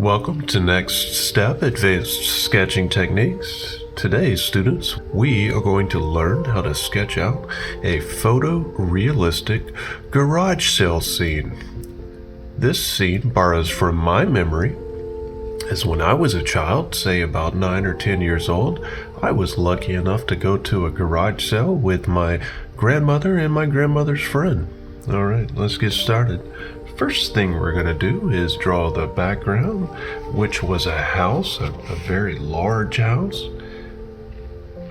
Welcome to Next Step Advanced Sketching Techniques. Today, students, we are going to learn how to sketch out a photorealistic garage sale scene. This scene borrows from my memory, as when I was a child, say about 9 or 10 years old, I was lucky enough to go to a garage sale with my grandmother and my grandmother's friend. All right, let's get started. First thing we're going to do is draw the background, which was a house, a very large house.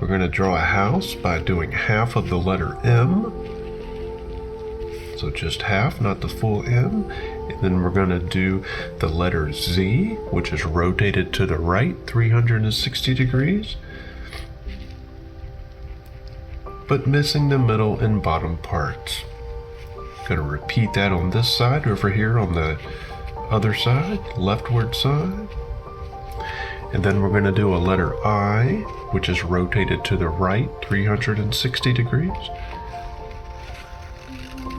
We're going to draw a house by doing half of the letter M. So just half, not the full M. And then we're going to do the letter Z, which is rotated to the right 360 degrees, but missing the middle and bottom parts. Going to repeat that on this side, over here on the other side, leftward side. And then we're going to do a letter I, which is rotated to the right 360 degrees.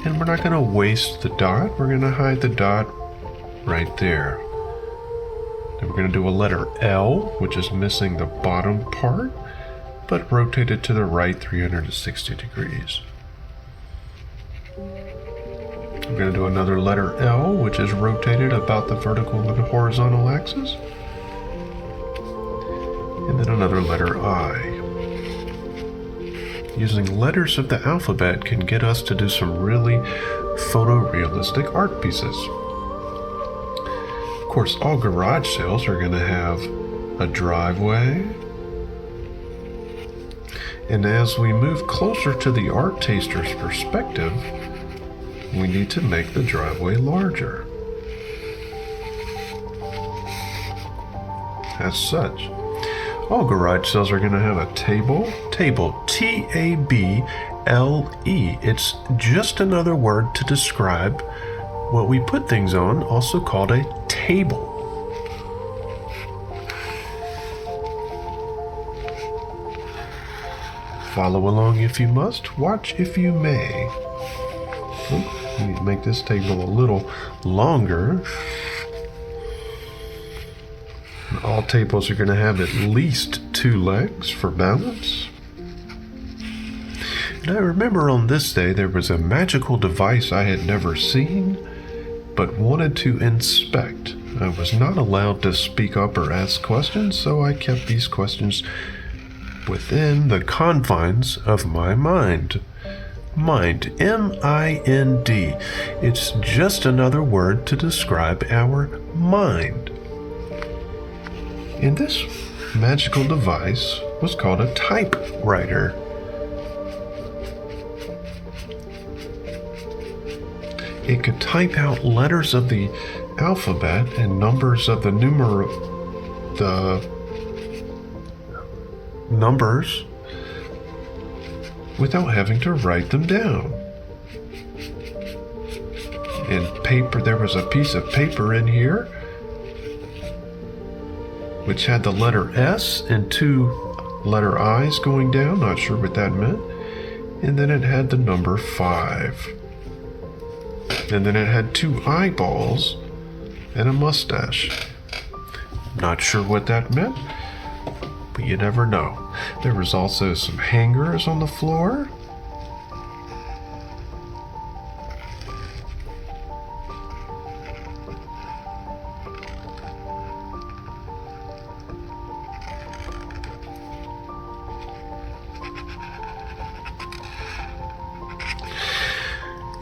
And we're not going to waste the dot. We're going to hide the dot right there. Then we're going to do a letter L, which is missing the bottom part, but rotated to the right 360 degrees. We're going to do another letter L, which is rotated about the vertical and horizontal axis. And then another letter I. Using letters of the alphabet can get us to do some really photorealistic art pieces. Of course, all garage sales are going to have a driveway. And as we move closer to the art taster's perspective, we need to make the driveway larger. As such, all garage sales are going to have a table, T-A-B-L-E. It's just another word to describe what we put things on, also called a table. Follow along if you must, watch if you may. We need to make this table a little longer. All tables are going to have at least 2 legs for balance. And I remember on this day there was a magical device I had never seen, but wanted to inspect. I was not allowed to speak up or ask questions, so I kept these questions within the confines of my mind. Mind, M-I-N-D. It's just another word to describe our mind. And this magical device was called a typewriter. It could type out letters of the alphabet and numbers of the numbers without having to write them down. And paper, there was a piece of paper in here which had the letter S and 2 letter I's going down, not sure what that meant. And then it had the number 5. And then it had 2 eyeballs and a mustache. Not sure what that meant, but you never know. There was also some hangers on the floor.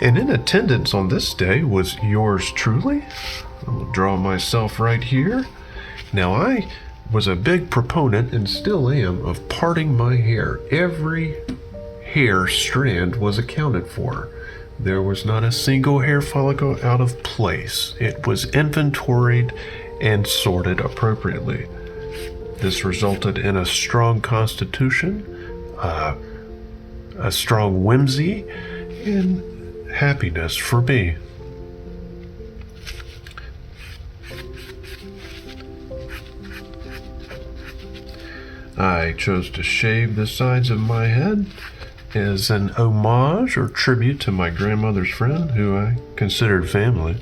And in attendance on this day was yours truly. I will draw myself right here. Now, I was a big proponent, and still am, of parting my hair. Every hair strand was accounted for. There was not a single hair follicle out of place. It was inventoried and sorted appropriately. This resulted in a strong constitution, a strong whimsy, and happiness for me. I chose to shave the sides of my head as an homage or tribute to my grandmother's friend, who I considered family.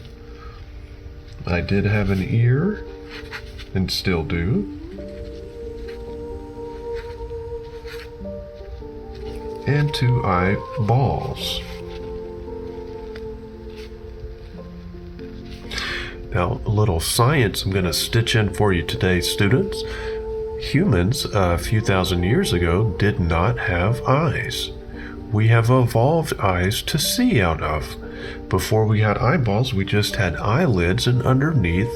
I did have an ear and still do. And 2 eyeballs. Now, a little science I'm going to stitch in for you today, students. Humans, a few thousand years ago, did not have eyes. We have evolved eyes to see out of. Before we had eyeballs, we just had eyelids, and underneath,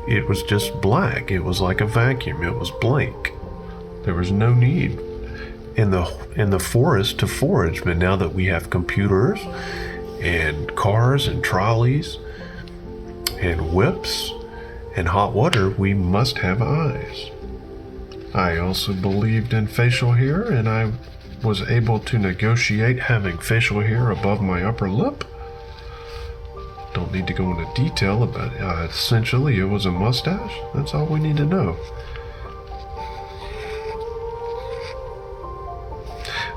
it was just black. It was like a vacuum. It was blank. There was no need in the forest to forage. But now that we have computers and cars and trolleys and whips and hot water, we must have eyes. I also believed in facial hair, and I was able to negotiate having facial hair above my upper lip. Don't need to go into detail about it. Essentially, it was a mustache. That's all we need to know.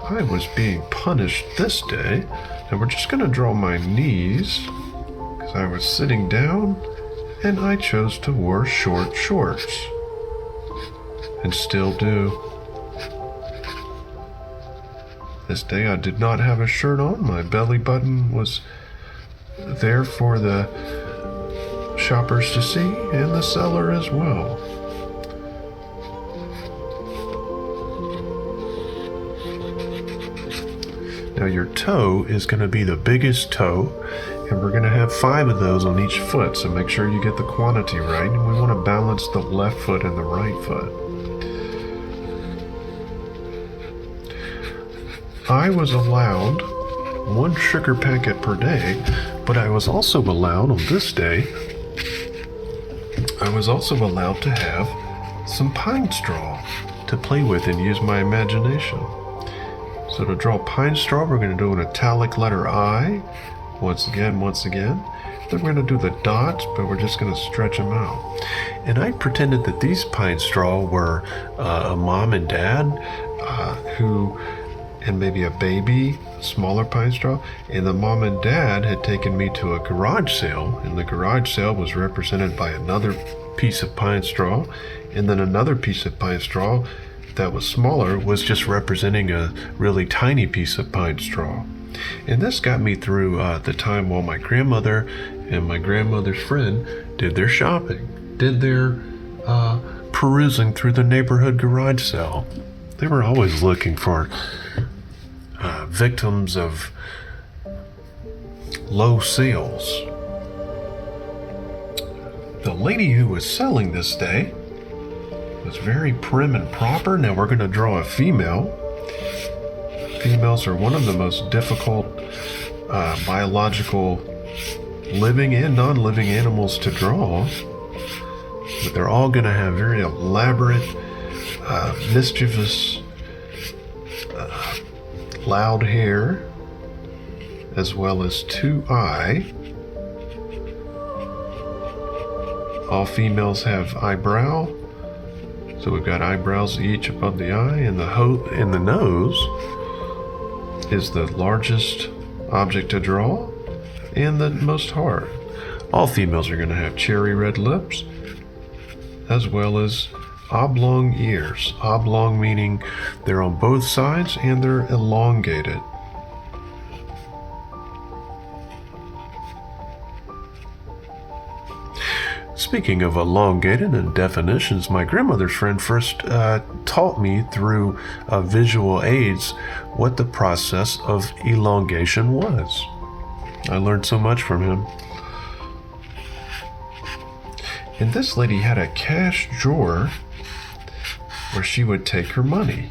I was being punished this day, and we're just going to draw my knees, because I was sitting down, and I chose to wear short shorts. And still do. This day I did not have a shirt on. My belly button was there for the shoppers to see, and the seller as well. Now your toe is going to be the biggest toe, and we're going to have 5 of those on each foot, so make sure you get the quantity right, and we want to balance the left foot and the right foot. I was allowed 1 sugar packet per day, but I was also allowed on this day, I was also allowed to have some pine straw to play with and use my imagination. So to draw pine straw, we're going to do an italic letter I, once again. Then we're going to do the dots, but we're just going to stretch them out. And I pretended that these pine straw were a mom and dad and maybe a baby, smaller pine straw. And the mom and dad had taken me to a garage sale, and the garage sale was represented by another piece of pine straw, and then another piece of pine straw that was smaller was just representing a really tiny piece of pine straw. And this got me through the time while my grandmother and my grandmother's friend did their shopping, did their perusing through the neighborhood garage sale. They were always looking for victims of low sales. The lady who was selling this day was very prim and proper. Now we're going to draw a female. Females are one of the most difficult biological living and non-living animals to draw. But they're all going to have very elaborate, mischievous, loud hair, as well as 2 eye. All females have eyebrow. So we've got eyebrows each above the eye, and the nose is the largest object to draw and the most hard. All females are going to have cherry red lips, as well as oblong ears. Oblong meaning they're on both sides and they're elongated. Speaking of elongated and definitions, my grandmother's friend first taught me through visual aids what the process of elongation was. I learned so much from him. And this lady had a cash drawer where she would take her money.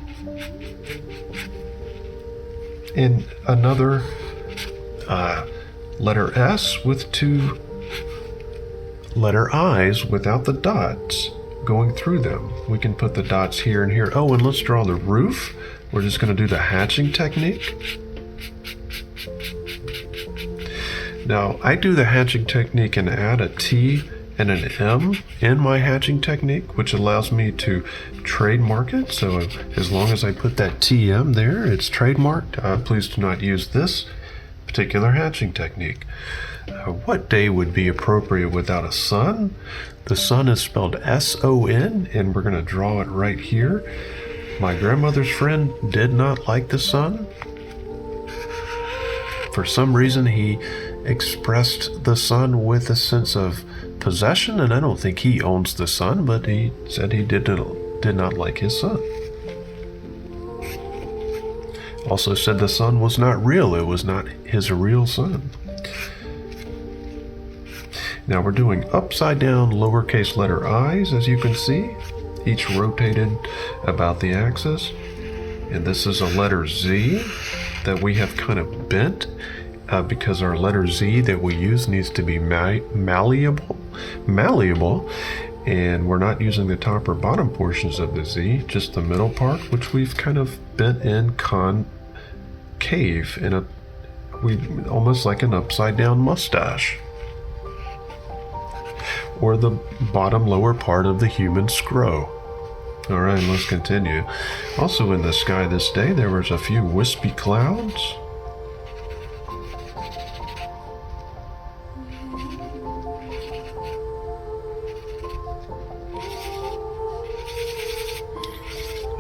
And another letter S with 2 letter I's without the dots going through them. We can put the dots here and here. Oh, and let's draw the roof. We're just going to do the hatching technique. Now, I do the hatching technique and add a T and an M in my hatching technique, which allows me to trademark it. So as long as I put that TM there, it's trademarked. Please do not use this particular hatching technique. What day would be appropriate without a sun? The sun is spelled S-O-N, and we're going to draw it right here. My grandmother's friend did not like the sun. For some reason, he expressed the sun with a sense of possession, and I don't think he owns the sun, but he said he did not like his son. Also said the sun was not real. It was not his real son. Now we're doing upside down lowercase letter i's, as you can see, each rotated about the axis. And this is a letter Z that we have kind of bent because our letter Z that we use needs to be malleable, and we're not using the top or bottom portions of the Z, just the middle part, which we've kind of bent in concave in almost like an upside down mustache, or the bottom lower part of the human scroll. All right, let's continue. Also in the sky this day, there was a few wispy clouds.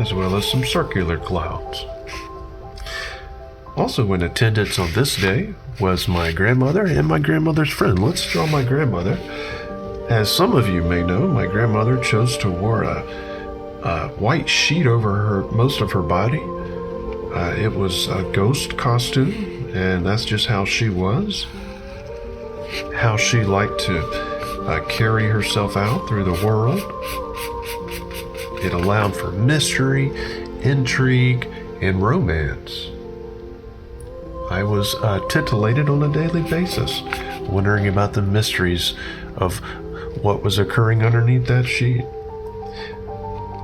As well as some circular clouds. Also in attendance on this day was my grandmother and my grandmother's friend. Let's draw my grandmother. As some of you may know, my grandmother chose to wear a white sheet over most of her body. It was a ghost costume, and that's just how she was. How she liked to carry herself out through the world. It allowed for mystery, intrigue, and romance. I was titillated on a daily basis, wondering about the mysteries of what was occurring underneath that sheet.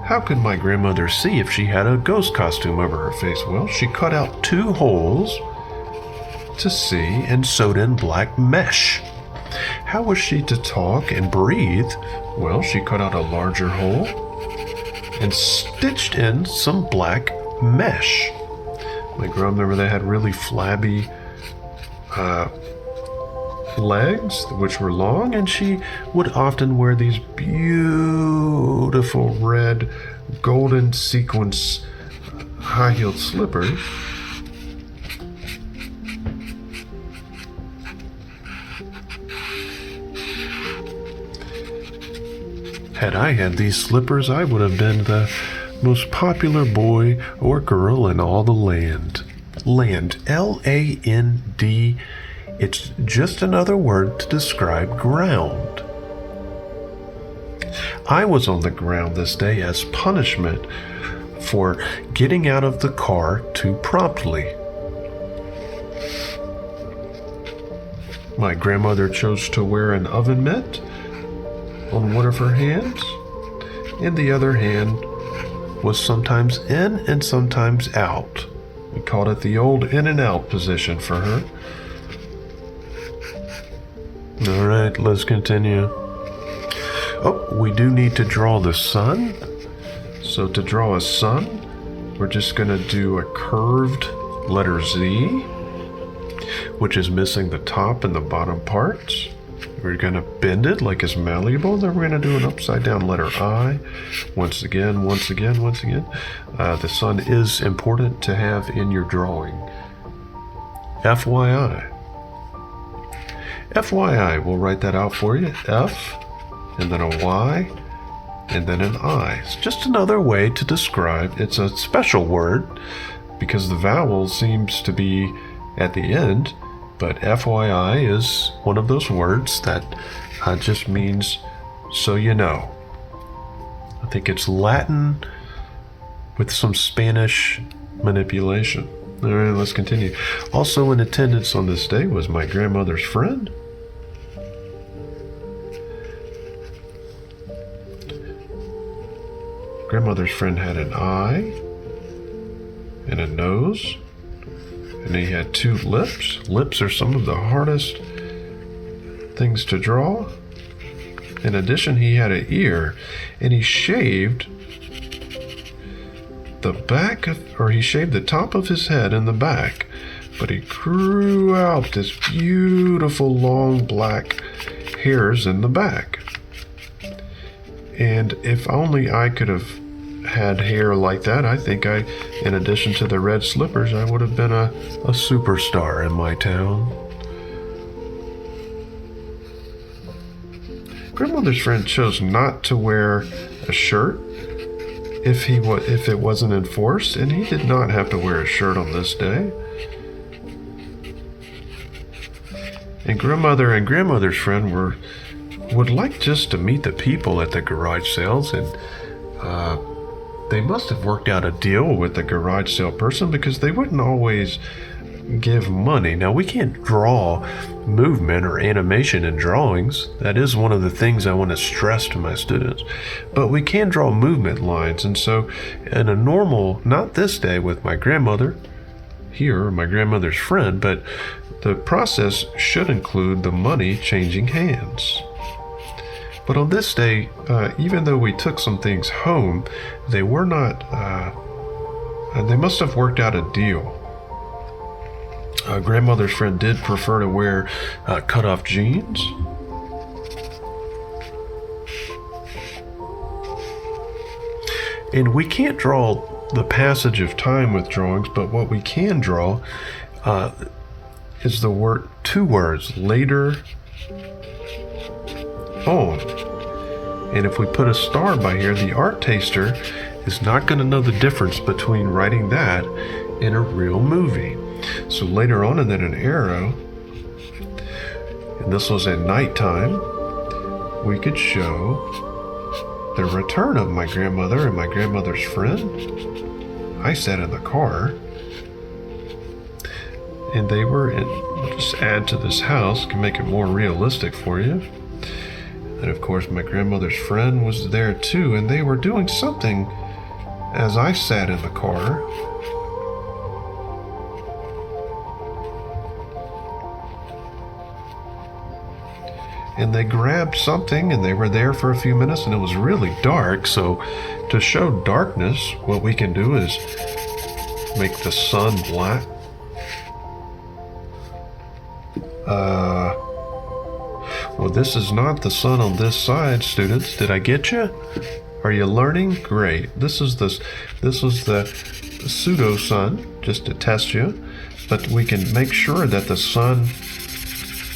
How could my grandmother see if she had a ghost costume over her face? Well, she cut out 2 holes to see and sewed in black mesh. How was she to talk and breathe? Well, she cut out a larger hole and stitched in some black mesh. My grandmother, they had really flabby legs, which were long, and she would often wear these beautiful red golden sequence high-heeled slippers. Had I had these slippers, I would have been the most popular boy or girl in all the land. Land, L-A-N-D. It's just another word to describe ground. I was on the ground this day as punishment for getting out of the car too promptly. My grandmother chose to wear an oven mitt on one of her hands, and the other hand was sometimes in and sometimes out. We called it the old in and out position for her. All right, let's continue. Oh, we do need to draw the sun. So to draw a sun, we're just going to do a curved letter Z, which is missing the top and the bottom parts. We're going to bend it like it's malleable. Then we're going to do an upside down letter I. Once again. The sun is important to have in your drawing. FYI. FYI, we'll write that out for you. F, and then a Y, and then an I. It's just another way to describe. It's a special word because the vowel seems to be at the end. But FYI is one of those words that just means so you know. I think it's Latin with some Spanish manipulation. All right, let's continue. Also in attendance on this day was my grandmother's friend. Grandmother's friend had an eye and a nose. And he had 2 lips. Lips are some of the hardest things to draw. In addition, he had an ear, and he shaved the top of his head and the back but he grew out this beautiful long black hairs in the back. And if only I could have had hair like that, I think in addition to the red slippers, I would have been a superstar in my town. Grandmother's friend chose not to wear a shirt if it wasn't enforced, and he did not have to wear a shirt on this day. And grandmother's friend would like just to meet the people at the garage sales, and they must have worked out a deal with the garage sale person because they wouldn't always give money. Now, we can't draw movement or animation in drawings. That is one of the things I want to stress to my students. But we can draw movement lines. And so in a normal, not this day with my grandmother here, my grandmother's friend, but the process should include the money changing hands. But on this day, even though we took some things home, they were not, they must have worked out a deal. Grandmother's friend did prefer to wear cut-off jeans. And we can't draw the passage of time with drawings, but what we can draw is two words, later on. And if we put a star by here, the art taster is not going to know the difference between writing that and a real movie. So later on, and then an arrow, and this was at nighttime, we could show the return of my grandmother and my grandmother's friend. I sat in the car, and they were in. We'll just add to this house, can make it more realistic for you. And of course, my grandmother's friend was there too, and they were doing something as I sat in the car. And they grabbed something, and they were there for a few minutes, and it was really dark. So to show darkness, what we can do is make the sun black. Well, this is not the sun on this side, students. Did I get you? Are you learning? Great. This was the pseudo sun, just to test you. But we can make sure that the sun,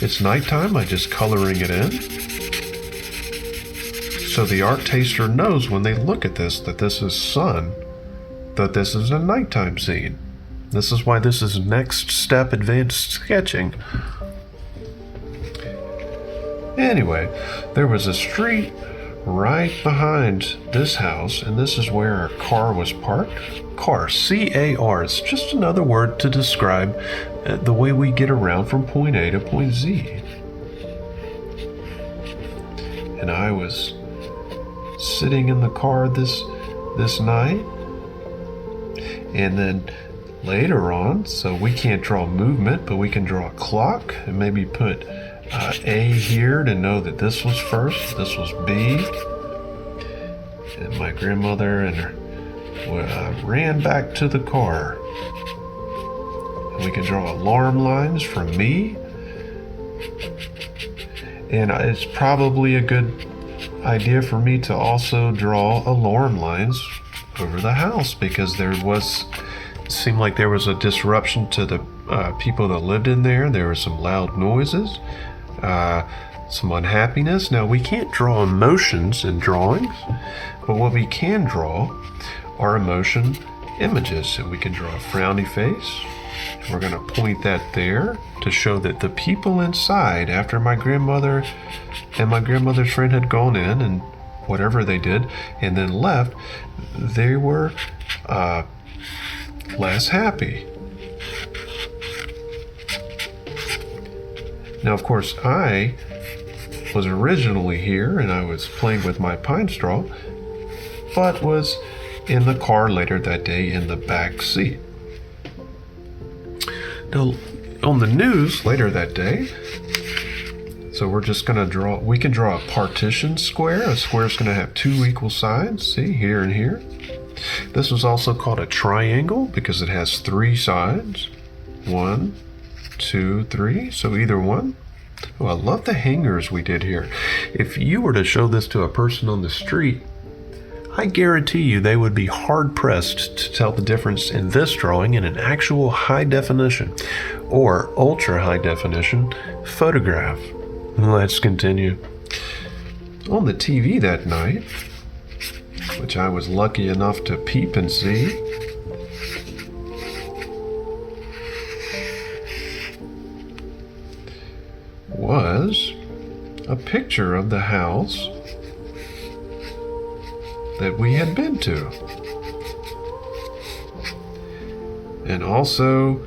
it's nighttime by just coloring it in. So the art taster knows when they look at this that this is sun, that this is a nighttime scene. This is why this is next step advanced sketching. Anyway, there was a street right behind this house, and this is where our car was parked. Car, C-A-R. It's just another word to describe the way we get around from point A to point Z. And I was sitting in the car this night, and then later on, so we can't draw movement, but we can draw a clock and maybe put A here to know that this was first, this was B. And my grandmother and her ran back to the car. And we can draw alarm lines from me. And it's probably a good idea for me to also draw alarm lines over the house, because it seemed like there was a disruption to the people that lived in there. There were some loud noises, some unhappiness. Now, we can't draw emotions in drawings, but what we can draw are emotion images. And we can draw a frowny face. We're going to point that there to show that the people inside, after my grandmother and my grandmother's friend had gone in and whatever they did and then left, they were less happy. Now, of course, I was originally here and I was playing with my pine straw, but was in the car later that day in the back seat. Now, on the news later that day, so we're just going to we can draw a partition square. A square is going to have two equal sides, see, here and here. This was also called a triangle because it has three sides. 1, 2, 3. So either one. Oh, I love the hangers we did here. If you were to show this to a person on the street, I guarantee you they would be hard-pressed to tell the difference in this drawing and an actual high definition or ultra high definition photograph. Let's continue. On the TV that night, which I was lucky enough to peep and see, was a picture of the house that we had been to. And also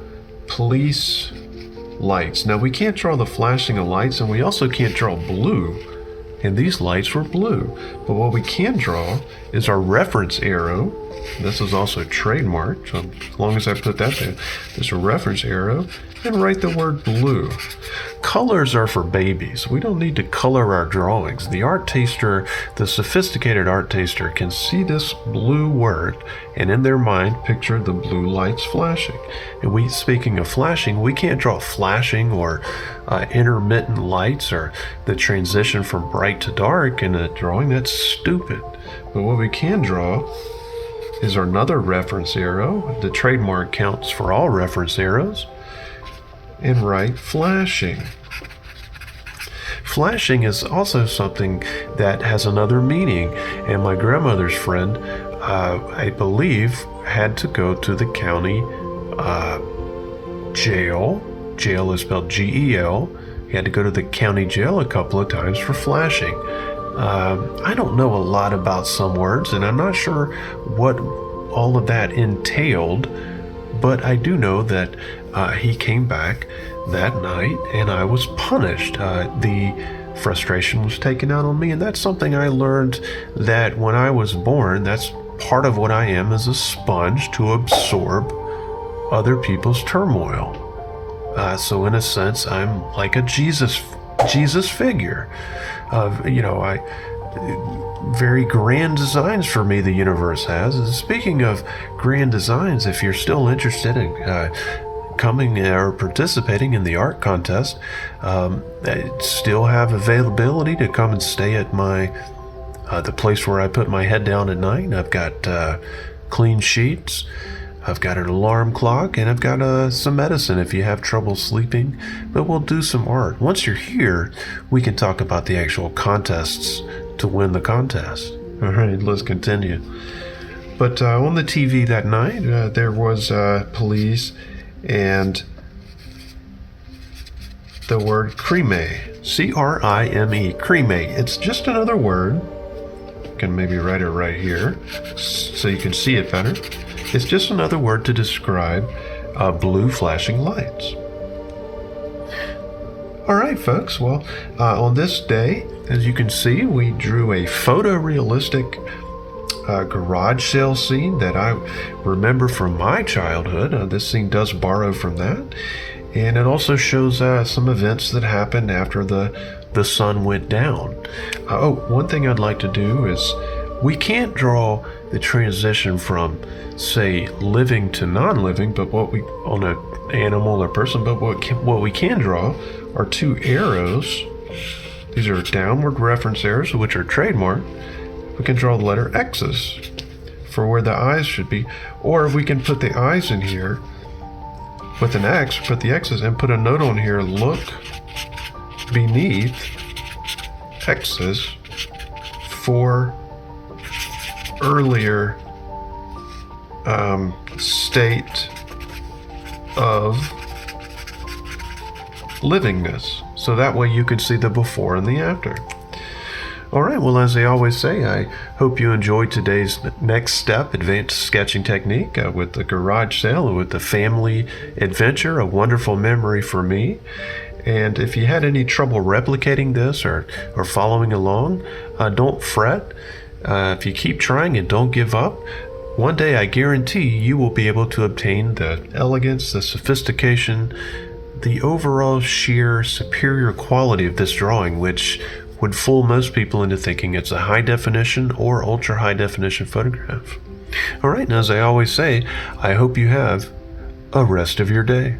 police lights. Now we can't draw the flashing of lights, and we also can't draw blue. And these lights were blue. But what we can draw is our reference arrow. This is also trademarked, so as long as I put that there, there's a reference arrow, and write the word blue. Colors are for babies. We don't need to color our drawings. The art taster, the sophisticated art taster, can see this blue word and in their mind picture the blue lights flashing. And speaking of flashing, we can't draw flashing or intermittent lights or the transition from bright to dark in a drawing. That's stupid. But what we can draw is another reference arrow. The trademark counts for all reference arrows. And write flashing. Flashing is also something that has another meaning, and my grandmother's friend, I believe, had to go to the county jail. Jail is spelled G-E-L. He had to go to the county jail a couple of times for flashing. I don't know a lot about some words, and I'm not sure what all of that entailed, but I do know that he came back that night and I was punished. The frustration was taken out on me, and that's something I learned, that when I was born, that's part of what I am, is a sponge to absorb other people's turmoil. So in a sense, I'm like a Jesus figure. Very grand designs for me the universe has. And speaking of grand designs, if you're still interested in coming or participating in the art contest, I still have availability to come and stay at my the place where I put my head down at night. I've got clean sheets, I've got an alarm clock, and I've got some medicine if you have trouble sleeping. But we'll do some art. Once you're here, we can talk about the actual contests to win the contest. All right, let's continue. But on the TV that night, there was police and the word crime, C-R-I-M-E, crime. It's just another word. I can maybe write it right here so you can see it better. It's just another word to describe blue flashing lights. All right, folks. Well, on this day, as you can see, we drew a photorealistic garage sale scene that I remember from my childhood. This scene does borrow from that. And it also shows some events that happened after the sun went down. One thing I'd like to do is, we can't draw the transition from, say, living to non-living, but on an animal or person, but what we can draw are two arrows. These are downward reference arrows, which are trademarked. We can draw the letter X's for where the eyes should be, or if we can put the eyes in here with an X, put the X's, and put a note on here, look beneath X's for earlier state of livingness. So that way you can see the before and the after. All right, well, as I always say, I hope you enjoyed today's next step, advanced sketching technique with the garage sale, with the family adventure, a wonderful memory for me. And if you had any trouble replicating this or following along, don't fret. If you keep trying and don't give up, one day I guarantee you will be able to obtain the elegance, the sophistication, the overall sheer superior quality of this drawing, which would fool most people into thinking it's a high definition or ultra high definition photograph. All right, and as I always say, I hope you have a rest of your day.